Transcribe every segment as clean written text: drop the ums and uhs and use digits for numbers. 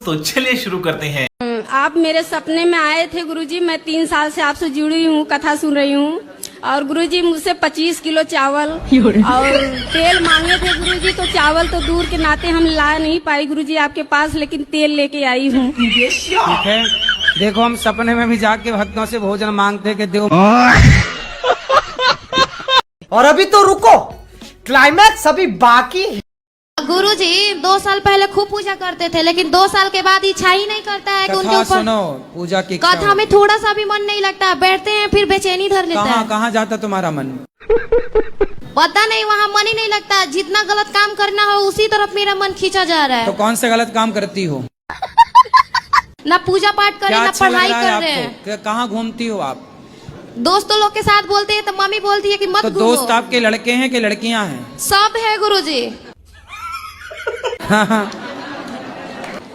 तो चलिए शुरू करते हैं। आप मेरे सपने में आए थे गुरुजी। मैं 3 साल से आपसे जुड़ी हूँ, कथा सुन रही हूँ। और गुरुजी मुझसे 25 किलो चावल और तेल मांगे थे गुरुजी। तो चावल तो दूर के नाते हम ला नहीं पाई गुरुजी आपके पास, लेकिन तेल लेके आई हूँ। ठीक है, देखो हम सपने में भी जाके भक्तों से भोजन मांगते कि दो। और अभी तो रुको, क्लाइमैक्स अभी बाकी है। गुरुजी 2 साल पहले खूब पूजा करते थे, लेकिन 2 साल के बाद इच्छा ही नहीं करता है कि उनके कथा ऊपर सुनो, पूजा की कथा में थोड़ा सा भी मन नहीं लगता। बैठते हैं फिर बेचैनी धर लेता है। कहाँ जाता तुम्हारा मन? पता नहीं, वहाँ मन ही नहीं लगता। जितना गलत काम करना हो उसी तरफ मेरा मन खींचा जा रहा है। तो कौन से गलत काम करती हो? ना पूजा पाठ करे, क्या ना अच्छा लग पढ़ाई रहा है कर रहे हैं। आपको? कहाँ घूमती हो आप? दोस्तों लोग के साथ बोलते हैं तो मम्मी बोलती है कि मत तो घूमो। दोस्त आपके लड़के हैं कि लड़कियां हैं? सब है गुरुजी,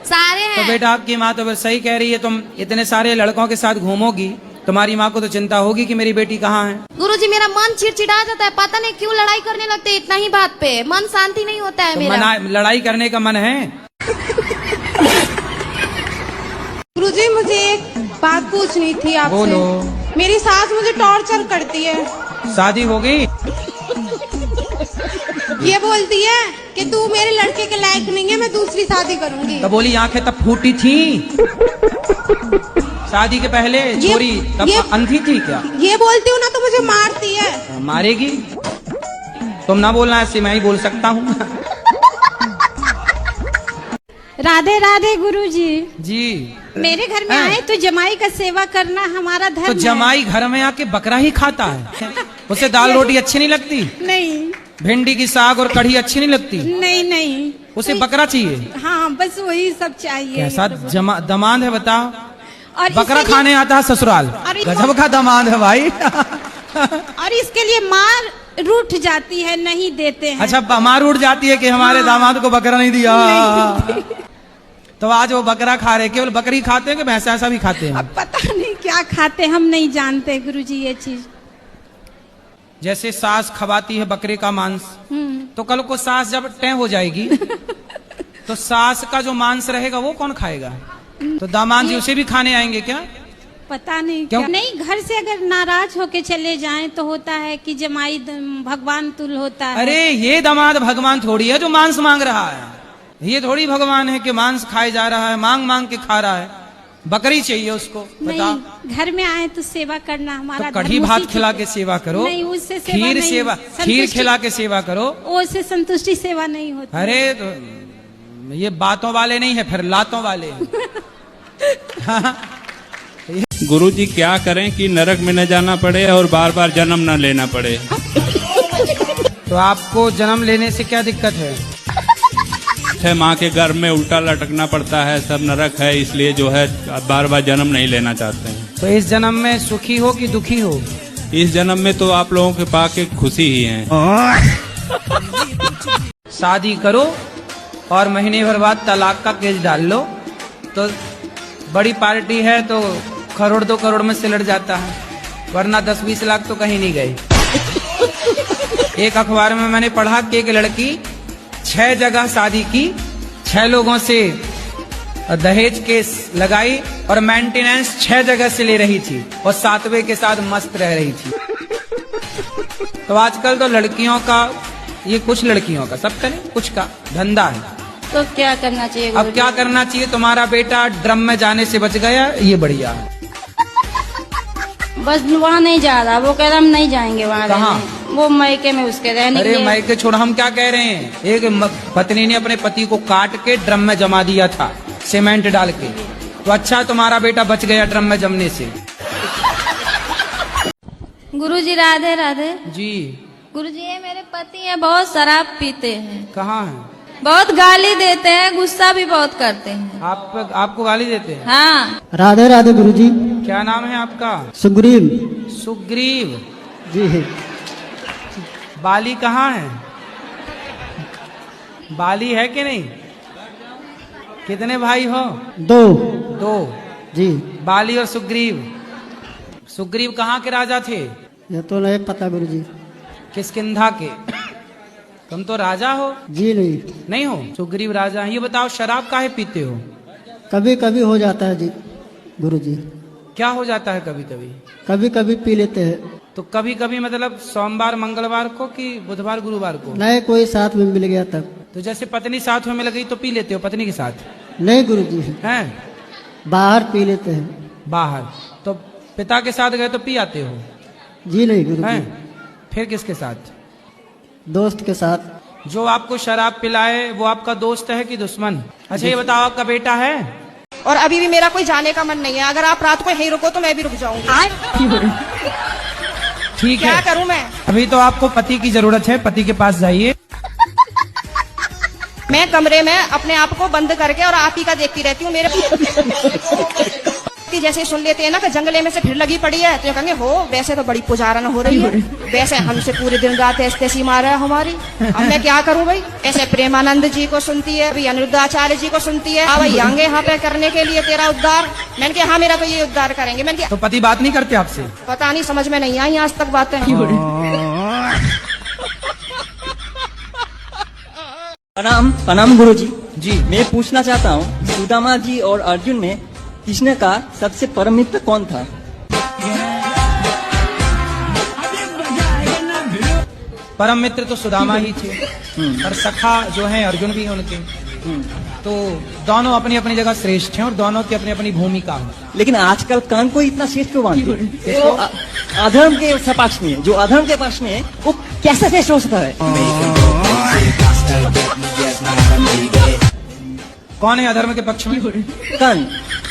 सारे तो हैं। बेटा आपकी माँ तो बस सही कह रही है। तुम इतने सारे लड़कों के साथ घूमोगी, तुम्हारी माँ को तो चिंता होगी कि मेरी बेटी कहाँ है। गुरुजी मेरा मन चिड़चिड़ा जाता है, पता नहीं क्यों लड़ाई करने लगते हैं। इतना ही बात पे मन शांति नहीं होता है तो मेरा। लड़ाई करने का मन है? गुरुजी मुझे एक बात पूछनी थी आपसे। बोलो। मेरी सास मुझे टॉर्चर करती है। शादी हो गई? ये बोलती है कि तू मेरे लड़के के लायक नहीं है, मैं दूसरी शादी करूंगी। तो बोली आंखें तब फूटी थी शादी के पहले? छोरी तब अंधी थी क्या? ये बोलती हूँ ना तो मुझे मारती है। मारेगी? तुम ना बोलना, ऐसे मैं ही बोल सकता हूँ। राधे राधे गुरुजी। जी मेरे घर में हाँ। आए तो जमाई का सेवा करना हमारा धर्म तो है। जमाई घर में आके बकरा ही खाता है? उसे दाल रोटी अच्छी नहीं लगती? नहीं भिंडी की साग और कढ़ी अच्छी नहीं लगती? नहीं उसे बकरा चाहिए? हाँ, बस वही सब चाहिए। कैसा दमाद है बताओ। और बकरा इसके खाने आता है ससुराल। और गजब का दमाद है भाई। और इसके लिए मार रूठ जाती है, नहीं देते हैं। अच्छा, बमार उठ जाती है कि हमारे दामाद को बकरा नहीं दिया। तो आज वो बकरा खा रहे। केवल बकरी खाते हैं कि भैंस ऐसा भी खाते हैं? अब पता नहीं क्या खाते, हम नहीं जानते गुरुजी ये चीज। जैसे सास खवाती है बकरे का मांस, तो कल को सास जब टै हो जाएगी तो सास का जो मांस रहेगा वो कौन खाएगा? तो दामाद जी उसे भी खाने आएंगे क्या? पता नहीं क्यों? क्या? नहीं, घर से अगर नाराज होके चले जाएं तो होता है कि जमाई भगवान तुल होता है। अरे ये दामाद भगवान थोड़ी है जो मांस मांग रहा है। ये थोड़ी भगवान है कि मांस खाए जा रहा है, मांग मांग के खा रहा है। बकरी चाहिए उसको। बताओ। नहीं, घर में आए तो सेवा करना हमारा तो कढ़ी धर्म, भात उसी खिला से- के सेवा करो। नहीं, उससे सेवा खीर नहीं, सेवा, खीर संतुष्टि- खिला के सेवा करो। उससे संतुष्टि सेवा नहीं होती। अरे तो ये बातों वाले नहीं है, फिर लातों वाले हैं। गुरुजी क्या करें कि नरक में न जाना पड़े और बार बार जन्म न लेना पड़े। तो आपको जन्म लेने से क्या दिक्कत है? माँ के गर्भ में उल्टा लटकना पड़ता है, सब नरक है, इसलिए जो है बार बार जन्म नहीं लेना चाहते हैं। तो इस जन्म में सुखी हो कि दुखी हो? इस जन्म में तो आप लोगों के पाके खुशी ही है। शादी करो और महीने भर बाद तलाक का केस डाल लो, तो बड़ी पार्टी है तो 1 2 करोड़ में सिलट जाता है, वरना 10-20 लाख तो कहीं नहीं गए। एक अखबार में मैंने पढ़ा कि एक लड़की 6 जगह शादी की, 6 लोगों से दहेज केस लगाई और मेंटेनेंस 6 जगह से ले रही थी और 7वें के साथ मस्त रह रही थी। तो आजकल तो लड़कियों का, ये कुछ लड़कियों का, सब करें कुछ का धंधा है। तो क्या करना चाहिए अब क्या करना चाहिए? तुम्हारा बेटा ड्रम में जाने से बच गया, ये बढ़िया है। बस वहाँ नहीं जा रहा, वो कह रहा हम नहीं जाएंगे वहाँ। कहाँ? वो मायके में उसके रहने के अरे लिए। मायके छोड़, हम क्या कह रहे हैं, एक पत्नी ने अपने पति को काट के ड्रम में जमा दिया था सीमेंट डाल के। तो अच्छा तुम्हारा बेटा बच गया ड्रम में जमने से। गुरुजी राधे राधे। जी गुरुजी ये मेरे पति हैं, बहुत शराब पीते हैं, कहाँ है? बहुत गाली देते हैं, गुस्सा भी बहुत करते हैं। आपको गाली देते हैं? हाँ। राधे राधे गुरुजी। क्या नाम है आपका? सुग्रीव सुग्रीव जी। बाली कहाँ है? बाली है कि नहीं? कितने भाई हो? 2 जी। बाली और सुग्रीव। सुग्रीव कहाँ के राजा थे? ये तो नहीं पता गुरुजी। किसकिंधा के। तुम तो राजा हो? जी नहीं। नहीं हो? सुग्रीव राजा हैं। ये बताओ शराब काहे पीते हो? कभी कभी हो जाता है जी गुरुजी, क्या हो जाता है कभी कभी? कभी कभी पी लेते हैं। तो कभी कभी मतलब सोमवार मंगलवार को कि बुधवार गुरुवार को? नए कोई साथ में मिल गया तब। तो जैसे पत्नी साथ में मिल गई तो पी लेते हो पत्नी के साथ? नहीं गुरुजी, हैं? बाहर पी लेते हैं। बाहर तो पिता के साथ गए तो पी आते हो? जी नहीं गुरुजी, हैं? फिर किसके साथ? दोस्त के साथ। जो आपको शराब पिलाए वो आपका दोस्त है कि दुश्मन? अच्छा ये बताओ, आपका बेटा है? और अभी भी मेरा कोई जाने का मन नहीं है। अगर आप रात को यहीं रुको तो मैं भी रुक जाऊंगी। ठीक क्या है, करूं मैं? अभी तो आपको पति की जरूरत है, पति के पास जाइए। मैं कमरे में अपने आप को बंद करके और आप ही का देखती रहती हूँ। मेरे जैसे सुन लेते हैं ना कि जंगले में से फिर लगी पड़ी है, तो ये कहेंगे हो वैसे तो बड़ी पुजारन हो रही है, वैसे हमसे पूरे दिन रात ऐसी मार है हमारी। अब मैं क्या करूं भाई? ऐसे प्रेमानंद जी को सुनती है, अभी अनिरुद्धाचार्य जी को सुनती है, भाई आएंगे यहाँ पे करने के लिए तेरा उद्धार। मैंने कहा हाँ मेरा तो ये उद्धार करेंगे। मैंने कहा तो पति बात नहीं करते आपसे? पता नहीं, समझ में नहीं आई आज तक बातें। प्रणाम प्रणाम गुरुजी। जी मैं पूछना चाहता हूँ, सुदामा जी और अर्जुन में कृष्ण का सबसे परम मित्र कौन था? परम मित्र तो सुदामा ही थे, और सखा जो है अर्जुन भी हैं उनके। तो दोनों अपनी अपनी जगह श्रेष्ठ हैं और दोनों की अपनी अपनी भूमिका है। लेकिन आजकल कर्ण को इतना श्रेष्ठ क्यों मानते हैं? तो अधर्म के पक्ष में, जो अधर्म के पक्ष में, वो कैसे श्रेष्ठ हो सकता है? कौन है अधर्म के पक्ष में? कर्ण।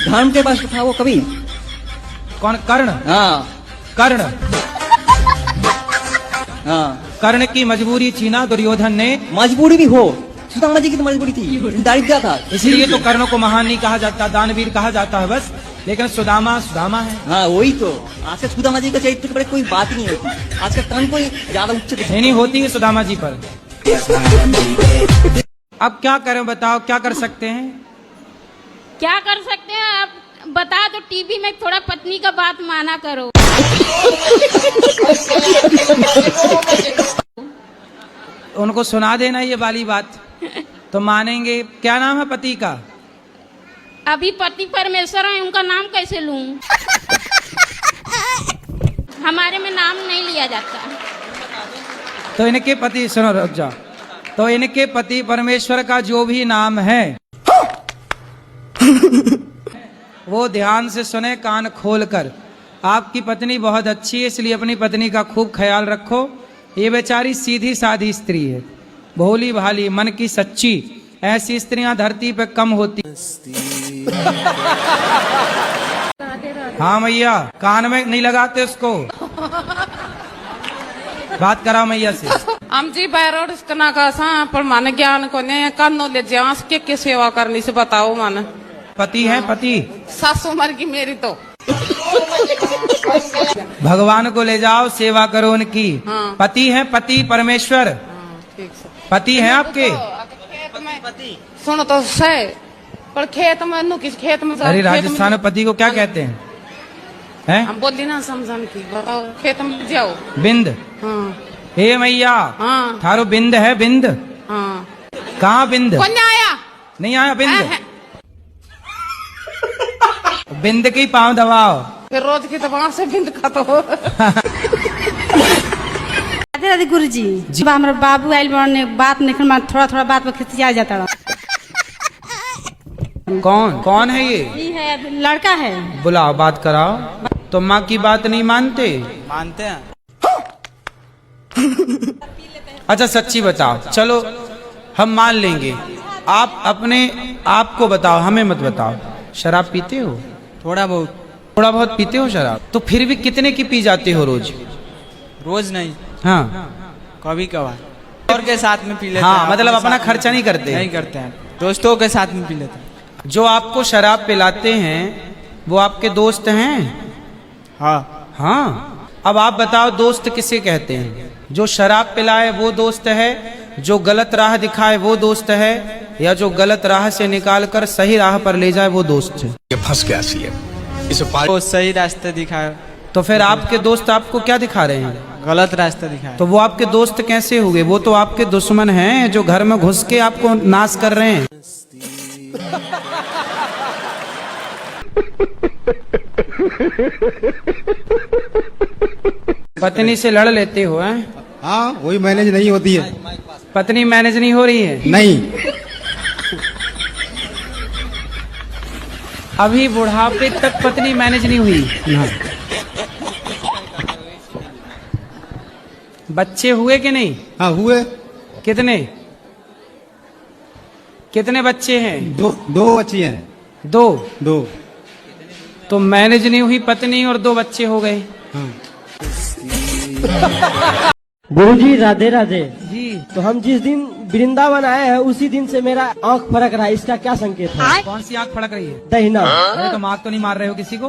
धर्म के पक्ष था वो कभी? कौन? कर्ण? हाँ कर्ण। हाँ, कर्ण की मजबूरी छीना दुर्योधन ने। मजबूरी भी हो, सुदामा जी की तो मजबूरी थी, दारिद्र्य था, इसलिए तो कर्ण को महान नहीं कहा जाता, दानवीर कहा जाता है बस। लेकिन सुदामा सुदामा है। हाँ वही तो। आज का सुदामा जी का चरित्र के बारे में कोई बात ही नहीं होती। आज का कर्ण को ज्यादा उच्च नहीं होती है सुदामा जी पर। अब क्या करें बताओ, क्या कर सकते हैं? क्या कर सकते हैं आप बता दो। टीवी में थोड़ा पत्नी का बात माना करो। उनको सुना देना ये वाली बात तो मानेंगे। क्या नाम है पति का? अभी पति परमेश्वर है, उनका नाम कैसे लूं? हमारे में नाम नहीं लिया जाता। तो इनके पति, सुनो रुक जाओ, तो इनके पति परमेश्वर का जो भी नाम है वो ध्यान से सुने, कान खोल कर। आपकी पत्नी बहुत अच्छी है, इसलिए अपनी पत्नी का खूब ख्याल रखो। ये बेचारी सीधी सादी स्त्री है, भोली भाली, मन की सच्ची। ऐसी स्त्रियां धरती पे कम होती। हाँ मैया, कान में नहीं लगाते उसको। बात कराओ मैया से। आमची बाहेर इसकना कसा पण मन ज्ञान को ने कानो ले जांस के सेवा करनी से बताओ मन। पति है पति? सासू मर की मेरी तो। भगवान को ले जाओ, सेवा करो उनकी। हाँ। पति है पति परमेश्वर। ठीक से। पति है आपके? सुनो तो सही, पर खेत में नु किस खेत में? अरे राजस्थान में पति को क्या कहते हैं? हैं? हम बोली ना समझन की, बताओ खेत में जाओ। बिंद। हाँ हे मैया, हाँ थारो बिंद है बिंद? हाँ। कहाँ बिंद? कौन आया? नहीं आया बिंद? बिंद की पाँव दबाओ। फिर रोज की दवा से बिंद खा हो। राधे राधे गुरु जी। हमारे बाबू आयल बने बात नहीं, थोड़ा थोड़ा बात में खिसिया जाता रहा। कौन कौन है ये? है लड़का है। बुलाओ, बात कराओ। तो माँ की बात नहीं मानते? मानते हैं। अच्छा सच्ची बताओ, चलो हम मान लेंगे। आप अपने आप को बताओ, हमें मत बताओ। शराब पीते हो? थोड़ा बहुत। थोड़ा बहुत पीते हो शराब? तो फिर भी कितने की पी जाते हो रोज? रोज नहीं, हाँ कभी कभार। और के साथ में पी लेते हाँ, हैं। मतलब अपना खर्चा नहीं करते? नहीं करते हैं, दोस्तों के साथ में पी लेते हैं। जो आपको शराब पिलाते हैं वो आपके दोस्त हैं? हाँ हाँ। अब आप बताओ दोस्त किसे कहते हैं? जो शराब पिलाए वो दोस्त है, जो गलत राह दिखाए वो दोस्त है, या जो गलत राह से निकाल कर सही राह पर ले जाए वो दोस्त है? ये फंस गया सी है। वो सही रास्ते दिखाए। तो फिर आपके दोस्त आपको क्या दिखा रहे हैं? गलत रास्ता दिखाए। तो वो आपके दोस्त कैसे हुए? वो तो आपके दुश्मन हैं, जो घर में घुस के आपको नाश कर रहे हैं। पत्नी से लड़ लेते हो हैं? हाँ वही मैनेज नहीं होती है। पत्नी मैनेज नहीं हो रही है? नहीं। अभी बुढ़ापे तक पत्नी मैनेज नहीं हुई? ना। बच्चे हुए कि नहीं? हाँ हुए। कितने कितने बच्चे हैं? दो बच्चे हैं। दो। तो मैनेज नहीं हुई पत्नी और 2 बच्चे हो गए। हाँ। गुरुजी राधे राधे जी। तो हम जिस दिन वृंदावन आए हैं उसी दिन से मेरा आंख फड़क रहा है, इसका क्या संकेत है? कौन सी आंख फड़क रही है? दहिना। अरे तो आंख तो नहीं मार रहे हो किसी को?